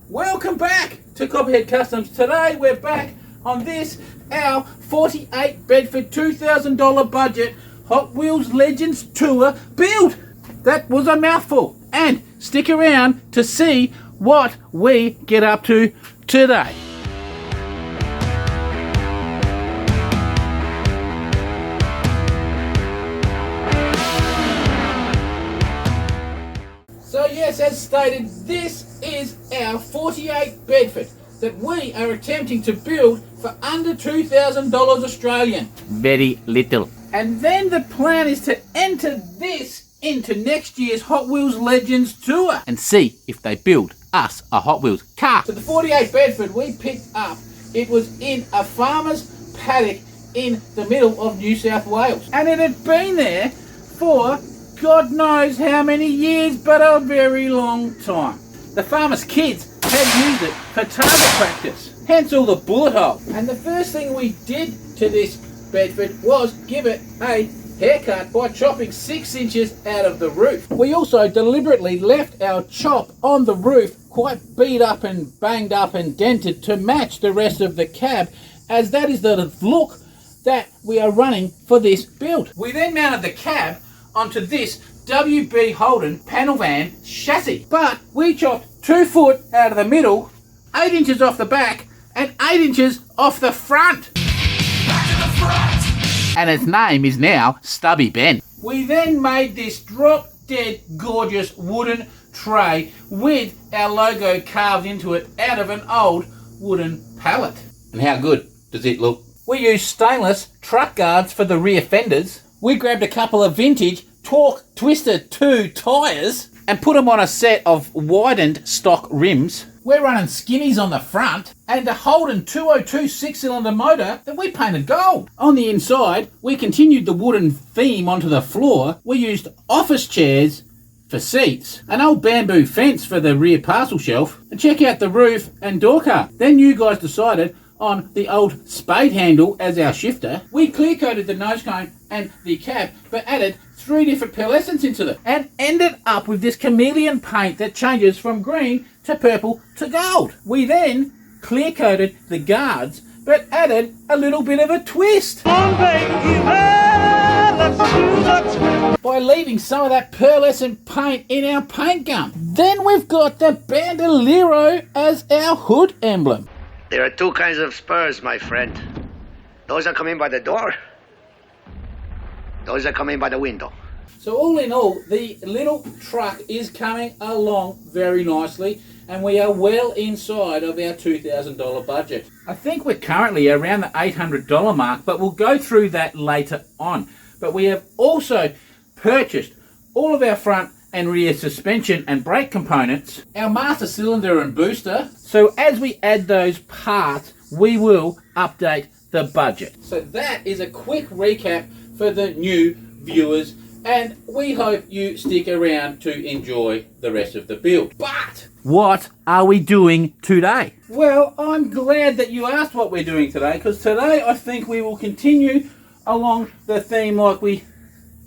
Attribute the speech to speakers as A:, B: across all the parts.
A: Welcome back to Copperhead Customs. Today we're back on this, our 48 Bedford $2,000 budget Hot Wheels Legends Tour build. That was a mouthful. And stick around to see what we get up to today. So yes, as stated, this is our 48 Bedford that we are attempting to build for under $2,000 Australian.
B: Very little.
A: And then the plan is to enter this into next year's Hot Wheels Legends Tour.
B: And see if they build us a Hot Wheels car.
A: So the 48 Bedford we picked up, it was in a farmer's paddock in the middle of New South Wales. And it had been there for God knows how many years, but a very long time. The farmer's kids had used it for target practice, hence all the bullet holes. And the first thing we did to this Bedford was give it a haircut by chopping 6 inches out of the roof. We also deliberately left our chop on the roof quite beat up and banged up and dented to match the rest of the cab, as that is the look that we are running for this build. We then mounted the cab onto this WB Holden panel van chassis, but we chopped 2 foot out of the middle, 8 inches off the back, and 8 inches off the front.
C: Back to the front!
B: And its name is now Stubby Ben.
A: We then made this drop dead gorgeous wooden tray with our logo carved into it out of an old wooden pallet.
B: And how good does it look?
A: We used stainless truck guards for the rear fenders. We grabbed a couple of vintage Torque Twister 2 tyres
B: And put them on a set of widened stock rims.
A: We're running skinnies on the front and a Holden 202 6-cylinder motor that we painted gold. On the inside, we continued the wooden theme onto the floor. We used office chairs for seats, an old bamboo fence for the rear parcel shelf, and check out the roof and door car. Then you guys decided on the old spade handle as our shifter. We clear coated the nose cone and the cab, but added 3 different pearlescents into them and ended up with this chameleon paint that changes from green to purple to gold. We then clear coated the guards, but added a little bit of a twist by leaving some of that pearlescent paint in our paint gum. Then we've got the bandolero as our hood emblem.
D: There are 2 kinds of spurs, my friend. Those that come in by the door, those that come in by the window.
A: So all in all, the little truck is coming along very nicely, and we are well inside of our $2,000 budget. I think we're currently around the $800 mark, but we'll go through that later on. But we have also purchased all of our front and rear suspension and brake components, our master cylinder and booster. So as we add those parts, we will update the budget. So that is a quick recap for the new viewers, and we hope you stick around to enjoy the rest of the build. But
B: What are we doing today?
A: well, I'm glad that you asked what we're doing today, because today I think we will continue along the theme like we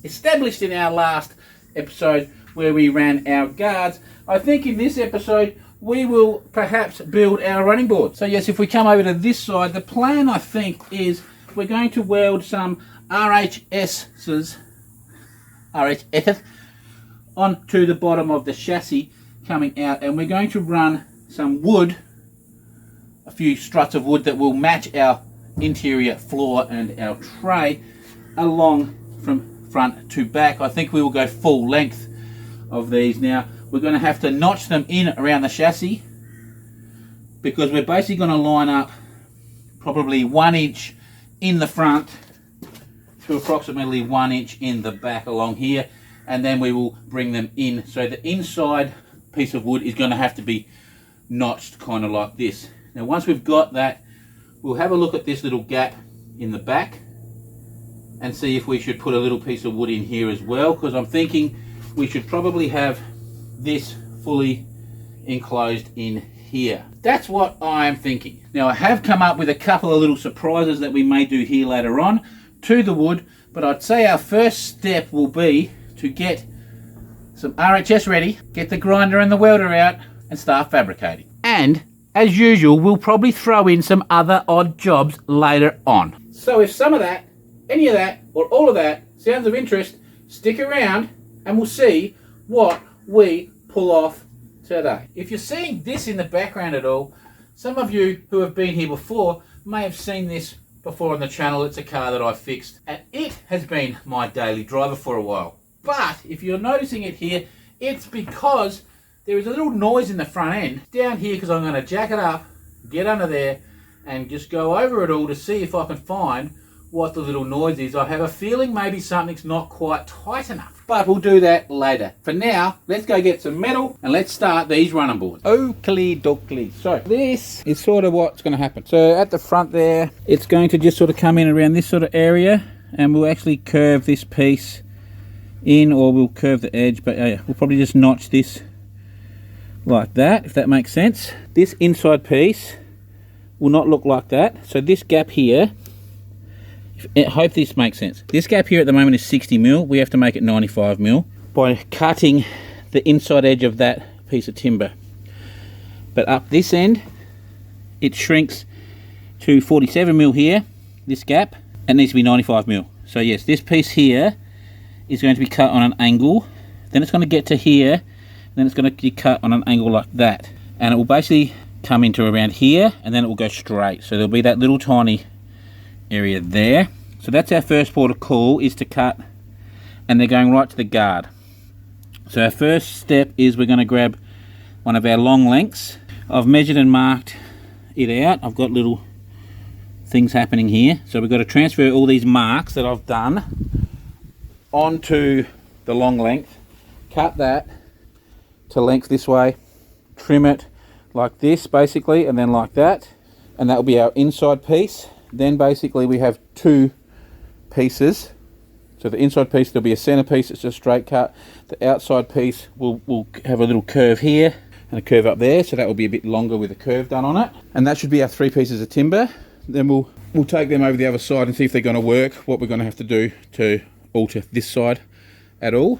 A: established in our last episode where we ran our guards. I think in this episode we will perhaps build our running board. So yes, if we come over to this side, the plan I think is we're going to weld some RHS's onto the bottom of the chassis coming out, and we're going to run some wood, a few struts of wood that will match our interior floor and our tray along from front to back. I think we will go full length of these. Now we're going to have to notch them in around the chassis, because we're basically going to line up probably 1 inch in the front to approximately 1 inch in the back along here, and then we will bring them in. So the inside piece of wood is going to have to be notched kind of like this. Now once we've got that, we'll have a look at this little gap in the back and see if we should put a little piece of wood in here as well, because I'm thinking we should probably have this fully enclosed in here. That's what I'm thinking. Now I have come up with a couple of little surprises that we may do here later on to the wood, but I'd say our first step will be to get some RHS ready, get the grinder and the welder out, and start fabricating.
B: And
A: And, as usual, we'll probably throw in some other odd jobs later on. So if some of that, any of that, or all of that sounds of interest, stick around and we'll see what we pull off today. If you're seeing this in the background at all, some of you who have been here before may have seen this before on the channel. It's a car that I fixed and it has been my daily driver for a while. But if you're noticing it here, it's because there is a little noise in the front end down here, because I'm going to jack it up, get under there and just go over it all to see if I can find what the little noise is. I have a feeling maybe something's not quite tight enough, but we'll do that later. For now, let's go get some metal and let's start these running boards. Oakley dokley. So this is sort of what's going to happen. So at the front there, it's going to just sort of come in around this sort of area, and we'll actually curve this piece in, or we'll curve the edge, but we'll probably just notch this like that, if that makes sense. This inside piece will not look like that. So this gap here, I hope this makes sense. This gap here at the moment is 60mm. We have to make it 95mm by cutting the inside edge of that piece of timber. But up this end, it shrinks to 47mm here, this gap, and needs to be 95mm. So yes, this piece here is going to be cut on an angle, then it's going to get to here, then it's going to be cut on an angle like that. And it will basically come into around here, and then it will go straight. So there'll be that little tiny area there. So that's our first port of call, is to cut, and they're going right to the guard. So our first step is we're going to grab one of our long lengths. I've measured and marked it out. I've got little things happening here. So we've got to transfer all these marks that I've done onto the long length, cut that to length this way, trim it like this basically, and then like that, and that will be our inside piece. Then basically we have two pieces. So the inside piece, there'll be a center piece, it's a straight cut. The outside piece will have a little curve here and a curve up there, so that will be a bit longer with a curve done on it. And that should be our three pieces of timber. Then we'll take them over the other side and see if they're going to work, what we're going to have to do to alter this side at all.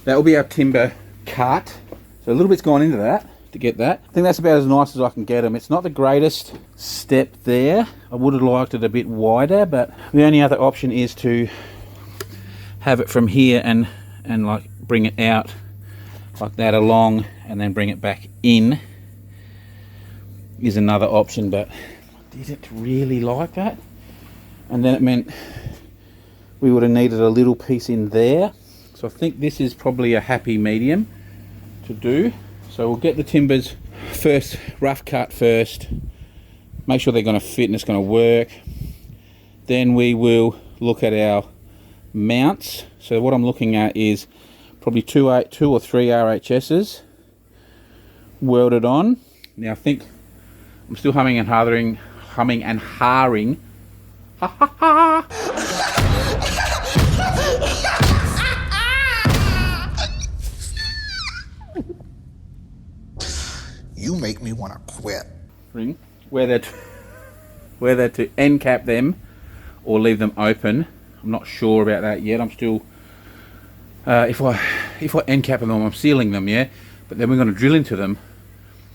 A: That will be our timber cut. So a little bit's gone into that to get that. I think that's about as nice as I can get them. It's not the greatest step there. I would have liked it a bit wider, but the only other option is to have it from here and like bring it out like that along and then bring it back in is another option, but I didn't really like that. And then it meant we would have needed a little piece in there. So I think this is probably a happy medium to do. So we'll get the timbers first, rough cut first, make sure they're going to fit and it's going to work. Then we will look at our mounts. So what I'm looking at is probably two or three RHSs welded on. Now I think I'm still humming and hawing. Ha ha ha!
C: You make me want to quit.
A: Whether to end cap them or leave them open. I'm not sure about that yet. I'm still if I end cap them, I'm sealing them, yeah, but then we're going to drill into them,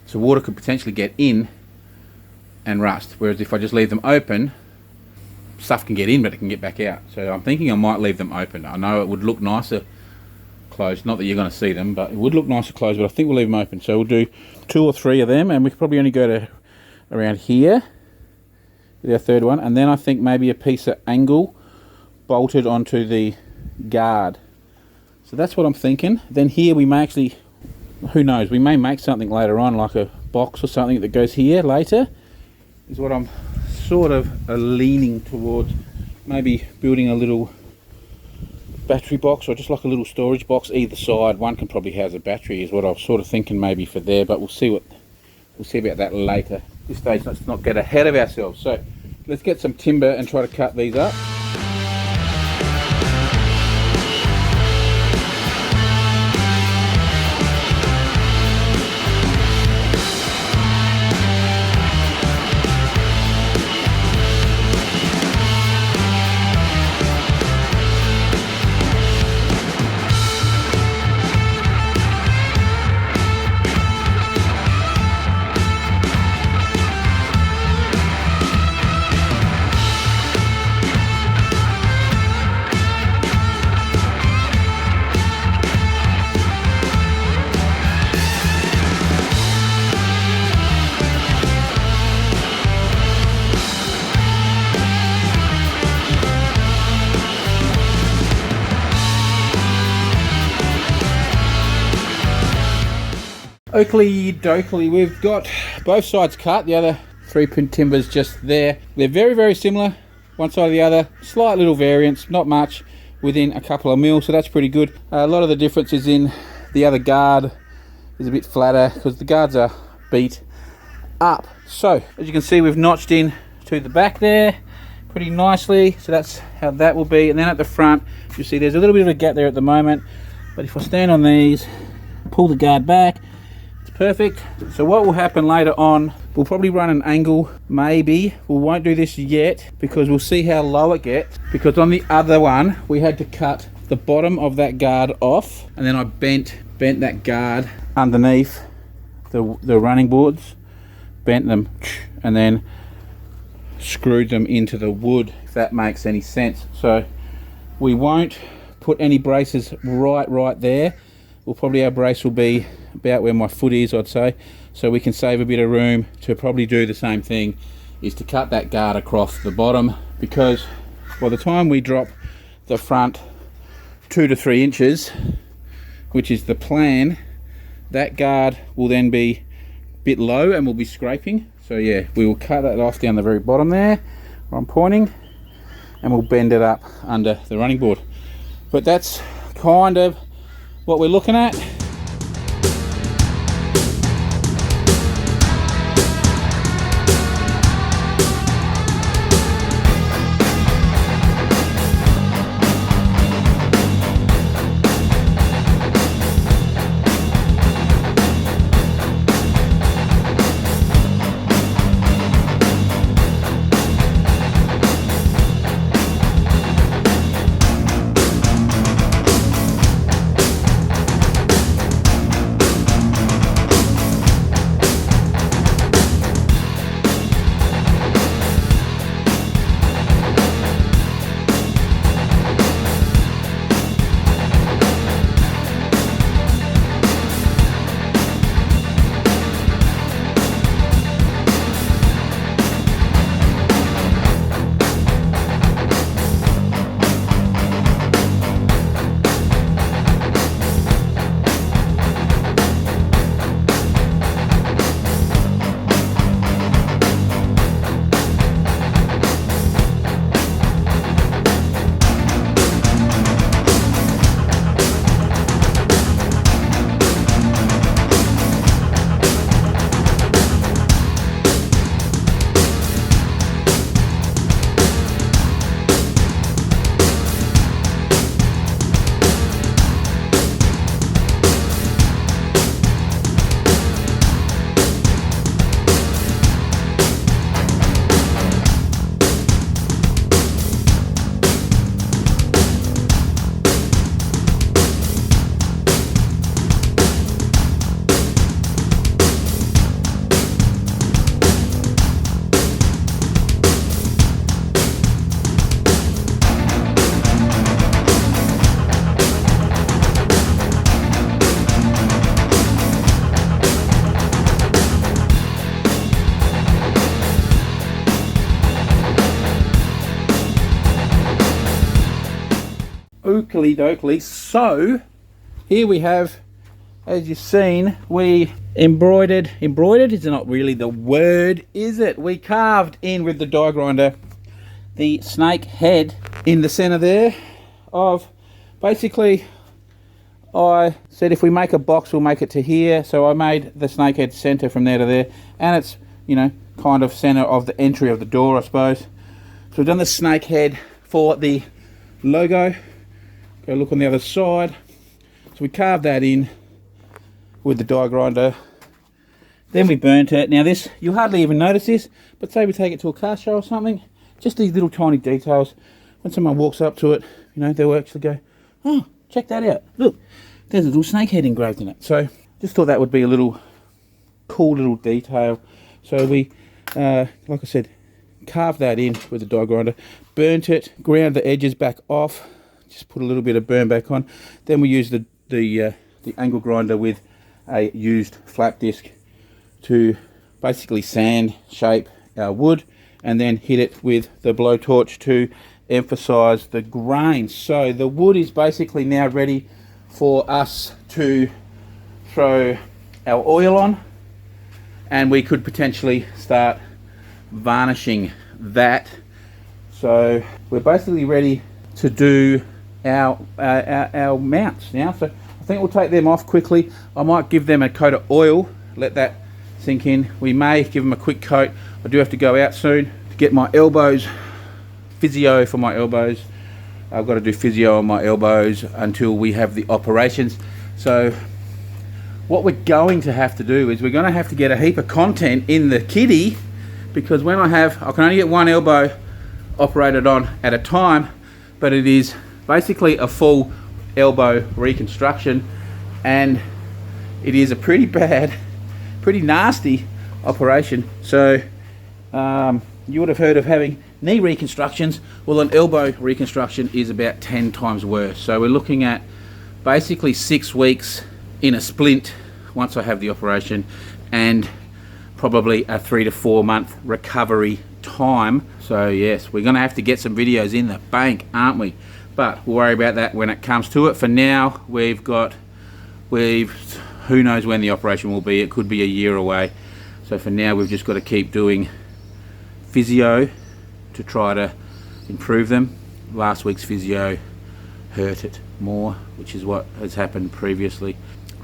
A: so water could potentially get in and rust, whereas if I just leave them open, stuff can get in but it can get back out. So I'm thinking I might leave them open. I know it would look nicer closed, not that you're going to see them, but it would look nicer closed, but I think we'll leave them open. So we'll do 2 or 3 of them, and we could probably only go to around here with our third one, and then I think maybe a piece of angle bolted onto the guard. So that's what I'm thinking. Then here we may actually, who knows, we may make something later on, like a box or something that goes here later, is what I'm sort of leaning towards. Maybe building a little battery box, or just like a little storage box either side. One can probably house a battery, is what I was sort of thinking maybe for there, but we'll see about that later. At this stage, let's not get ahead of ourselves. So let's get some timber and try to cut these up. Oakley dokley, we've got both sides cut, the other 3-pin timbers just there. They're very, very similar, one side or the other, slight little variance, not much, within a couple of mil, so that's pretty good. A lot of the difference is in the other guard is a bit flatter because the guards are beat up. So as you can see, we've notched in to the back there pretty nicely, so that's how that will be. And then at the front, you see there's a little bit of a gap there at the moment, but if I stand on these, pull the guard back, it's perfect. So what will happen later on, we'll probably run an angle, maybe. We won't do this yet because we'll see how low it gets, because on the other one we had to cut the bottom of that guard off, and then I bent that guard underneath the running boards, bent them, and then screwed them into the wood, if that makes any sense. So we won't put any braces right there. Our brace will be about where my foot is, I'd say, so we can save a bit of room to probably do the same thing, is to cut that guard across the bottom, because by the time we drop the front 2 to 3 inches, which is the plan, that guard will then be a bit low and we'll be scraping. So yeah, we will cut that off down the very bottom there where I'm pointing, and we'll bend it up under the running board. But that's kind of what we're looking at. Oakley dokley. So here we have, as you've seen, we embroidered is not really the word, is it? We carved in with the die grinder the snake head in the center there of, basically I said if we make a box we'll make it to here, so I made the snake head center from there to there, and it's, you know, kind of center of the entry of the door, I suppose. So we've done the snake head for the logo. Go look on the other side. So we carved that in with the die grinder. Then we burnt it. Now this, you'll hardly even notice this, but say we take it to a car show or something, just these little tiny details. When someone walks up to it, you know, they'll actually go, oh, check that out. Look, there's a little snake head engraved in it. So just thought that would be a little cool little detail. So we, like I said, carved that in with the die grinder, burnt it, ground the edges back off, just put a little bit of burn back on. Then we used the angle grinder with a used flap disc to basically sand shape our wood, and then hit it with the blowtorch to emphasize the grain. So the wood is basically now ready for us to throw our oil on, and we could potentially start varnishing that. So we're basically ready to do our mounts now. So I think we'll take them off quickly. I might give them a coat of oil, let that sink in. We may give them a quick coat. I do have to go out soon to get my elbows, physio for my elbows. I've got to do physio on my elbows until we have the operations. So what we're going to have to do is we're going to have to get a heap of content in the kitty, because when I can only get one elbow operated on at a time, but it is basically a full elbow reconstruction, and it is a pretty bad, pretty nasty operation. So you would have heard of having knee reconstructions. Well, an elbow reconstruction is about 10 times worse. So we're looking at basically 6 weeks in a splint once I have the operation, and probably a 3 to 4 month recovery time. So yes, we're going to have to get some videos in the bank, aren't we? But we'll worry about that when it comes to it. For now, who knows when the operation will be. It could be a year away. So for now, we've just got to keep doing physio to try to improve them. Last week's physio hurt it more, which is what has happened previously.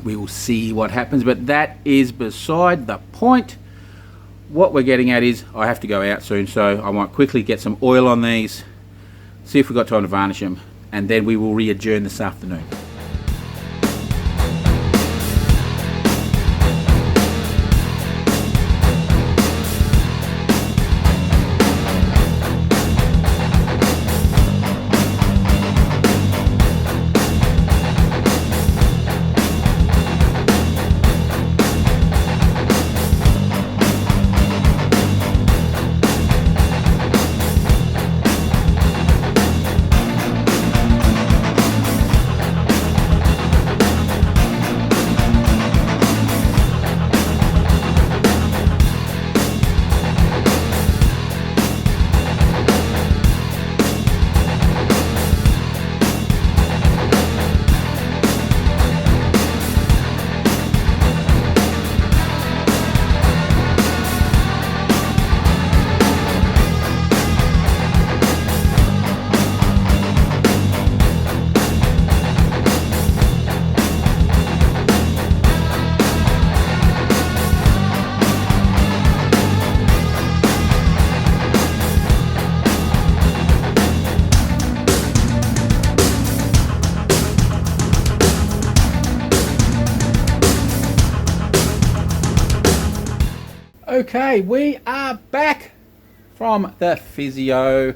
A: We will see what happens, but that is beside the point. What we're getting at is I have to go out soon, so I might quickly get some oil on these, see if we've got time to varnish them, and then we will re-adjourn this afternoon. Okay, we are back from the physio.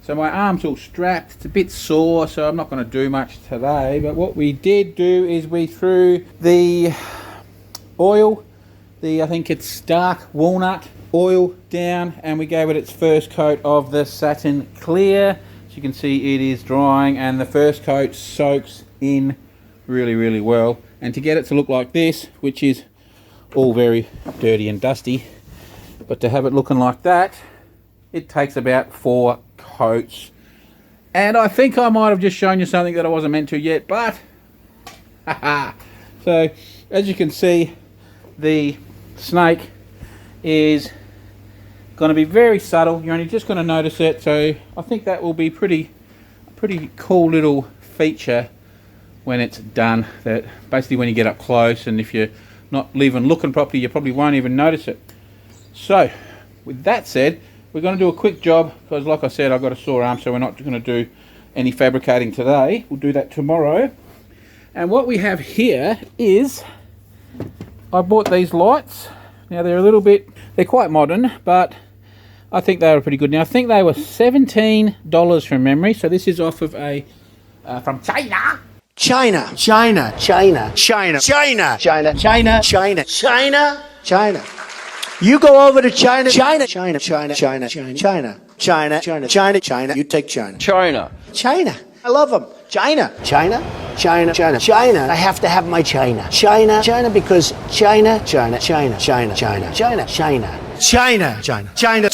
A: So my arm's all strapped. It's a bit sore, so I'm not going to do much today. But what we did do is we threw the oil, I think it's dark walnut oil, down, and we gave it its first coat of the satin clear. As you can see, it is drying, and the first coat soaks in really, really well. And to get it to look like this, which is all very dirty and dusty, but to have it looking like that, it takes about 4 coats. And I think I might have just shown you something that I wasn't meant to yet, but so as you can see, the snake is going to be very subtle. You're only just going to notice it, so I think that will be pretty cool little feature when it's done. That basically when you get up close, and if you're not even looking properly, you probably won't even notice it. So with that said, we're going to do a quick job, because like I said, I've got a sore arm, so we're not going to do any fabricating today. We'll do that tomorrow. And what we have here is, I bought these lights. Now they're quite modern, but I think they were pretty good. Now I think they were $17 from memory, so this is off of from China.
D: China. China. China. China. China. China. China. China. China. China. You go over to China. China. China. China. China. China. China. China. China. China. China. You take China. China. China. I love them. China. China. China. China. China. I have to have my China. China. China because China. China. China. China. China. China. China. China. China. China. China.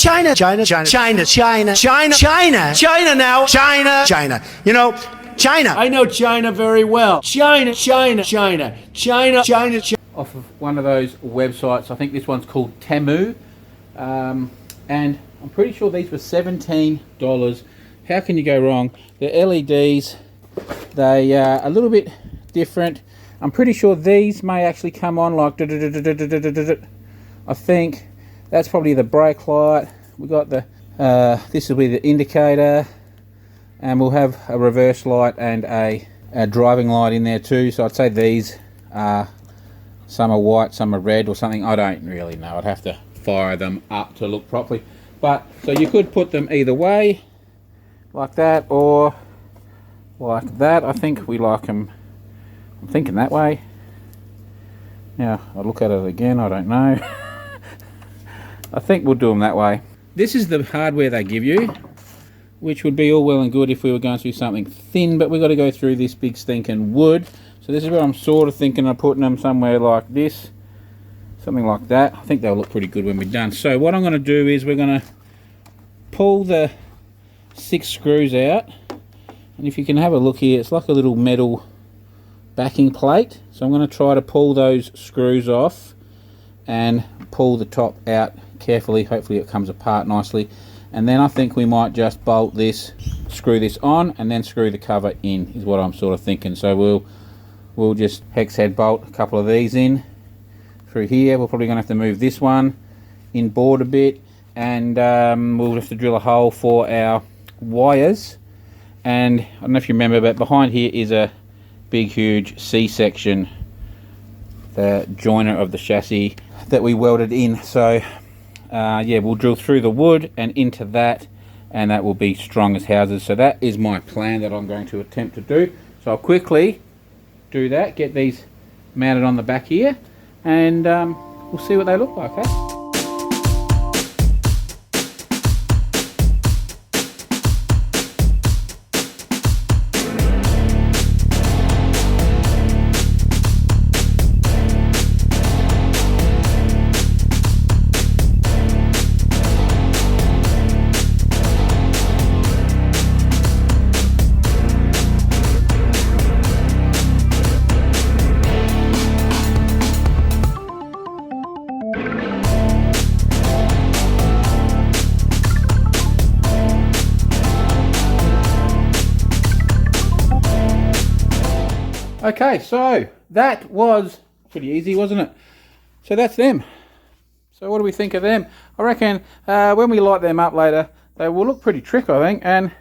D: China. China. China. China. China. China. China now. China. China. You know, China. I know China very well. China. China. China. China. China.
A: off of one of those websites. I think this one's called Temu, and I'm pretty sure these were $17. How can you go wrong? They're LEDs. They are a little bit different. I'm pretty sure these may actually come on like I think that's probably the brake light. We got the this will be the indicator, and we'll have a reverse light and a driving light in there too. So I'd say these are, some are white, some are red or something. I don't really know. I'd have to fire them up to look properly. But so you could put them either way, like that or like that. I think we like them, I'm thinking that way. Now I'll look at it again, I don't know. I think we'll do them that way. This is the hardware they give you, which would be all well and good if we were going through something thin, but we've got to go through this big stinking wood. So this is where I'm sort of thinking of putting them somewhere like this, something like that. I think they'll look pretty good when we're done. So what I'm going to do is we're going to pull the 6 screws out, and if you can have a look here, it's like a little metal backing plate. So I'm going to try to pull those screws off and pull the top out carefully. Hopefully it comes apart nicely, and then I think we might just bolt this, screw this on, and then screw the cover in is what I'm sort of thinking. So we'll just hex head bolt a couple of these in through here. We're probably going to have to move this one inboard a bit, and we'll have to drill a hole for our wires. And I don't know if you remember, but behind here is a big huge C-section, the joiner of the chassis that we welded in. So yeah, we'll drill through the wood and into that, and that will be strong as houses. So that is my plan that I'm going to attempt to do. So I'll quickly do that, get these mounted on the back here, and we'll see what they look like, eh? Okay, so that was pretty easy, wasn't it? So that's them. So what do we think of them? I reckon when we light them up later, they will look pretty trick, I think. And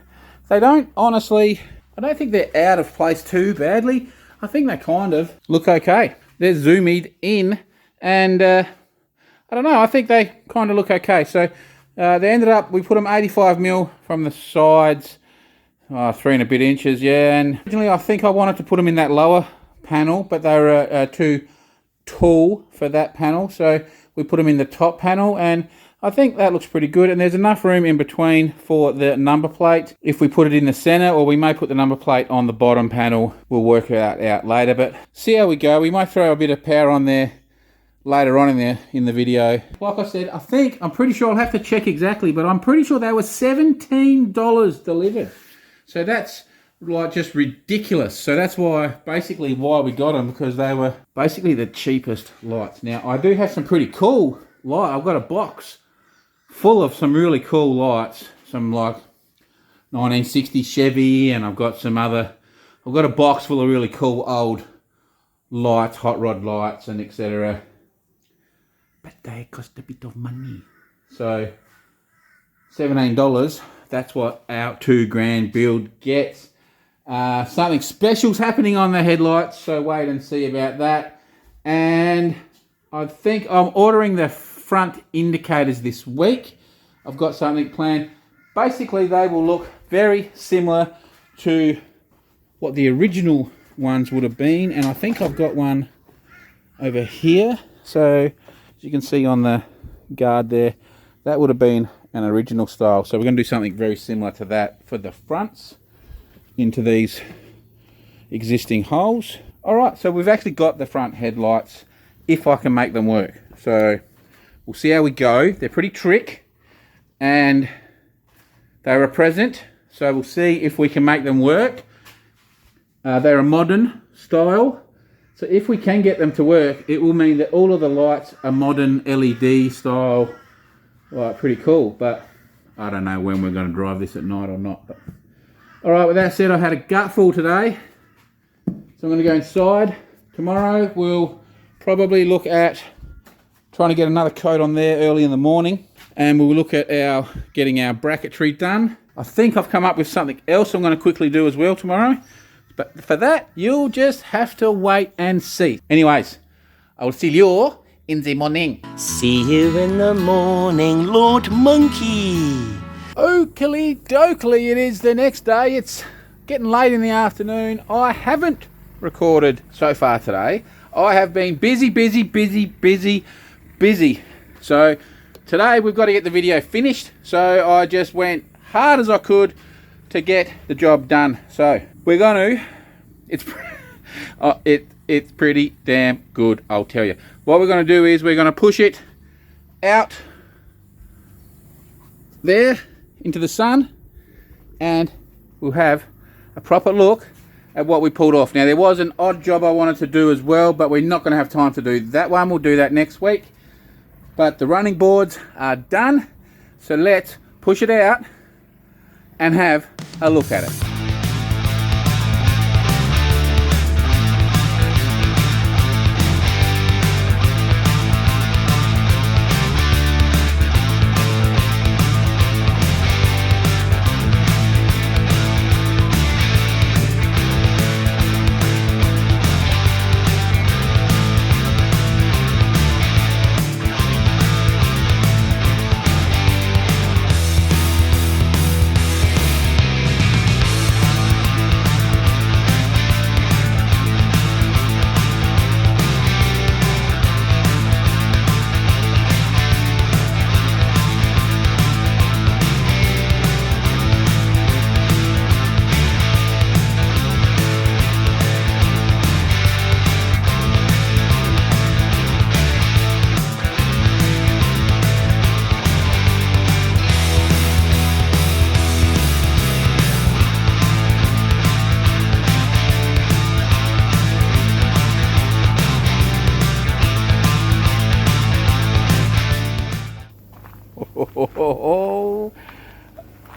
A: they don't, honestly, I don't think they're out of place too badly. I think they kind of look okay. They're zoomed in, and I don't know, I think they kind of look okay. So they ended up, we put them 85mm from the sides, 3 and a bit inches, yeah. And originally I think I wanted to put them in that lower panel, but they were too tall for that panel, so we put them in the top panel, and I think that looks pretty good. And there's enough room in between for the number plate if we put it in the center, or we may put the number plate on the bottom panel. We'll work that out later, but see how we go. We might throw a bit of power on there later on in the video. Like I said, I'm pretty sure, I'll have to check exactly, but I'm pretty sure they were $17 delivered. So that's like just ridiculous. So that's basically why we got them, because they were basically the cheapest lights. Now I do have some pretty cool light. I've got a box full of some really cool lights, some like 1960 Chevy, and I've got a box full of really cool old lights, hot rod lights and etc. But they cost a bit of money. So $17. That's what our $2,000 build gets. Something special's happening on the headlights, so wait and see about that. And I think I'm ordering the front indicators this week. I've got something planned. Basically, they will look very similar to what the original ones would have been, and I think I've got one over here. So as you can see on the guard there, that would have been an original style. So we're going to do something very similar to that for the fronts into these existing holes. All right, so we've actually got the front headlights, if I can make them work. So we'll see how we go. They're pretty trick, and they're a present, so we'll see if we can make them work. They're a modern style, So if we can get them to work, it will mean that all of the lights are modern LED style, like pretty cool. But I don't know when we're going to drive this at night or not. But all right, with that said, I had a gutful today, so I'm going to go inside. Tomorrow we'll probably look at trying to get another coat on there early in the morning, and we'll look at getting our bracketry done. I think I've come up with something else I'm going to quickly do as well tomorrow, but for that you'll just have to wait and see. Anyways, I will see you in the morning.
D: See you in the morning, Lord Monkey.
A: Oakley dokley, it is the next day. It's getting late in the afternoon. I haven't recorded so far today. I have been busy. So today we've got to get the video finished. So I just went hard as I could to get the job done. So we're going to, it's pretty damn good, I'll tell you. What we're going to do is we're going to push it out there into the sun, and we'll have a proper look at what we pulled off. Now there was an odd job I wanted to do as well, but we're not going to have time to do that one. We'll do that next week. But the running boards are done, so let's push it out and have a look at it.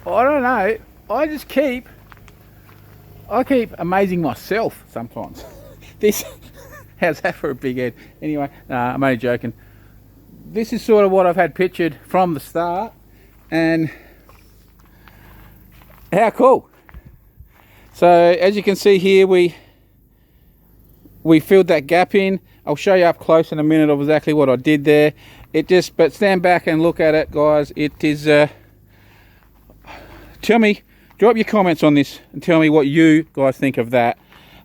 A: I don't know. I keep amazing myself sometimes. This, how's that for a big head? Anyway, I'm only joking. This is sort of what I've had pictured from the start, and how cool. So as you can see here, we filled that gap in. I'll show you up close in a minute of exactly what I did there. But stand back and look at it, guys. It is, tell me, drop your comments on this and tell me what you guys think of that,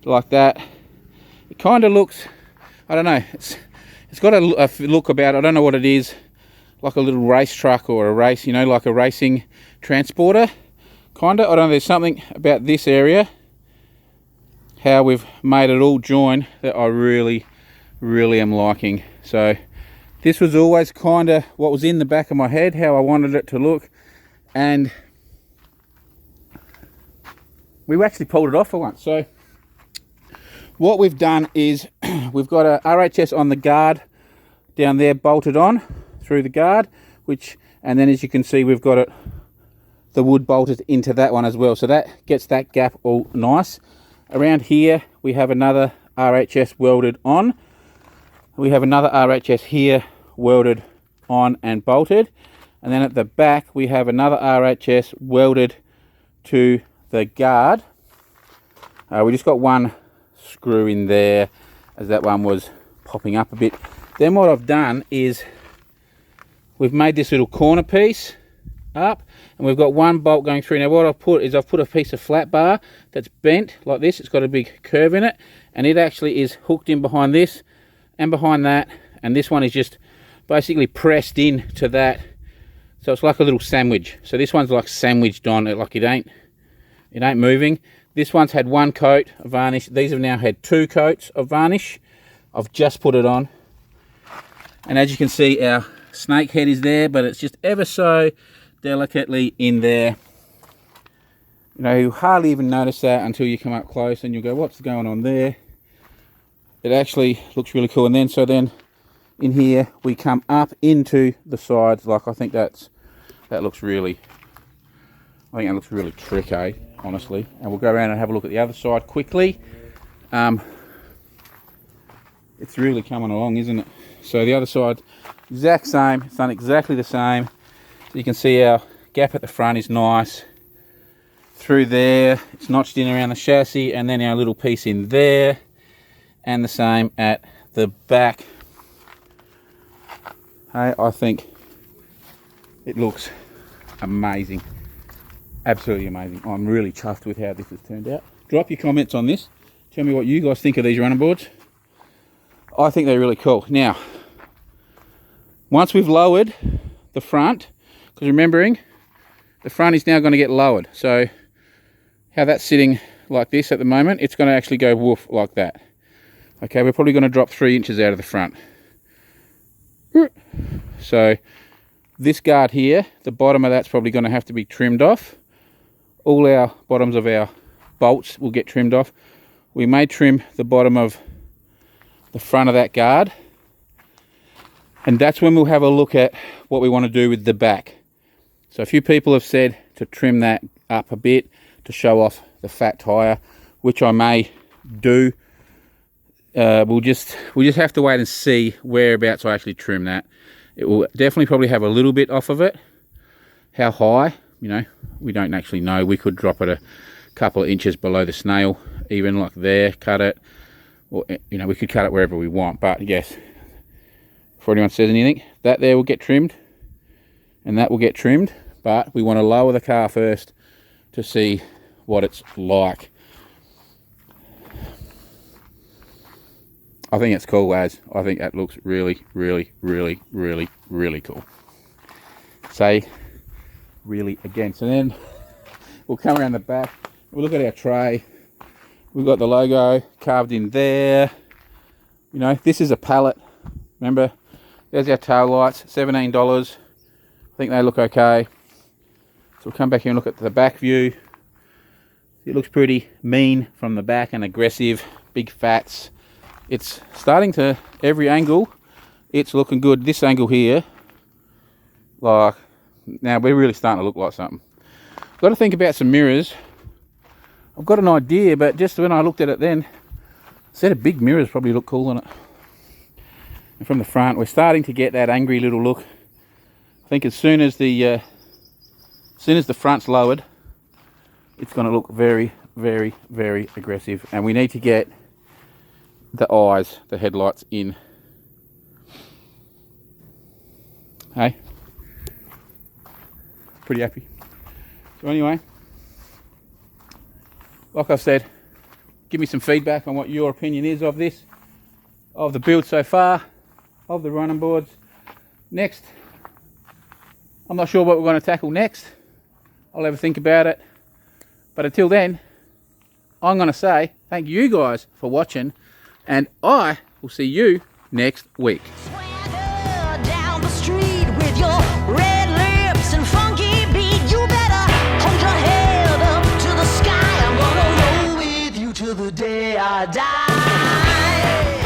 A: like that. It kind of looks, I don't know, it's got a look about, I don't know what it is, like a little race truck or a race, you know, like a racing transporter, kind of. I don't know, there's something about this area, how we've made it all join, that I really am liking. So this was always kind of what was in the back of my head, how I wanted it to look, and we actually pulled it off for once. So what we've done is we've got a RHS on the guard down there, bolted on through the guard, and then as you can see, we've got the wood bolted into that one as well, so that gets that gap all nice. Around here we have another RHS welded on. We have another RHS here welded on and bolted, and then at the back we have another RHS welded to the guard. We just got one screw in there as that one was popping up a bit. Then what I've done is we've made this little corner piece up, and we've got one bolt going through. Now what I've put is I've put a piece of flat bar that's bent like this. It's got a big curve in it, and it actually is hooked in behind this and behind that, and this one is just basically pressed in to that, so it's like a little sandwich. So this one's like sandwiched on it, like it ain't moving. This one's had one coat of varnish. These have now had 2 coats of varnish. I've just put it on, and as you can see, our snake head is there, but it's just ever so delicately in there. You know, you hardly even notice that until you come up close and you'll go, what's going on there? it actually looks really cool. And then so then in here we come up into the sides. Like I think that looks really, I think that looks really tricky, honestly. And we'll go around and have a look at the other side quickly. It's really coming along, isn't it? So the other side, exact same. It's done exactly the same. So you can see our gap at the front is nice. Through there, it's notched in around the chassis, and then our little piece in there, and the same at the back. Hey, I think it looks amazing. Absolutely amazing. I'm really chuffed with how this has turned out. Drop your comments on this. Tell me what you guys think of these running boards. I think they're really cool. Now, once we've lowered the front, because remembering, the front is now going to get lowered. So how that's sitting like this at the moment, it's going to actually go woof like that. Okay, we're probably going to drop 3 inches out of the front. So this guard here, the bottom of that's probably going to have to be trimmed off. All our bottoms of our bolts will get trimmed off. We may trim the bottom of the front of that guard, and that's when we'll have a look at what we want to do with the back. So a few people have said to trim that up a bit to show off the fat tire, which I may do. We'll just have to wait and see whereabouts I actually trim that. It will definitely probably have a little bit off of it. How high, you know, we don't actually know. We could drop it a couple of inches below the snail, even like there, cut it. Or, you know, we could cut it wherever we want. But yes, before anyone says anything, that there will get trimmed, and that will get trimmed. But we want to lower the car first to see what it's like. I think it's cool, as I think that looks really, really, really, really, really cool. Say really again. So then we'll come around the back. We'll look at our tray. We've got the logo carved in there. You know, this is a pallet. Remember, there's our tail lights, $17. I think they look okay. So we'll come back here and look at the back view. It looks pretty mean from the back and aggressive, big fats. It's starting to, every angle, it's looking good. This angle here, like, now we're really starting to look like something. Got to think about some mirrors. I've got an idea, but just when I looked at it then, a set of big mirrors probably look cool on it. And from the front, we're starting to get that angry little look. I think as soon as the front's lowered, it's going to look very, very, very aggressive. And we need to get the eyes, the headlights in. Hey, pretty happy. So anyway, like I've said, give me some feedback on what your opinion is of this, of the build so far, of the running boards. Next, I'm not sure what we're going to tackle next. I'll have a think about it. But until then, I'm going to say thank you guys for watching, and I will see you next week.
E: Swagger down the street with your red lips and funky beat. You better hold your head up to the sky. I'm gonna roll with you till the day I die.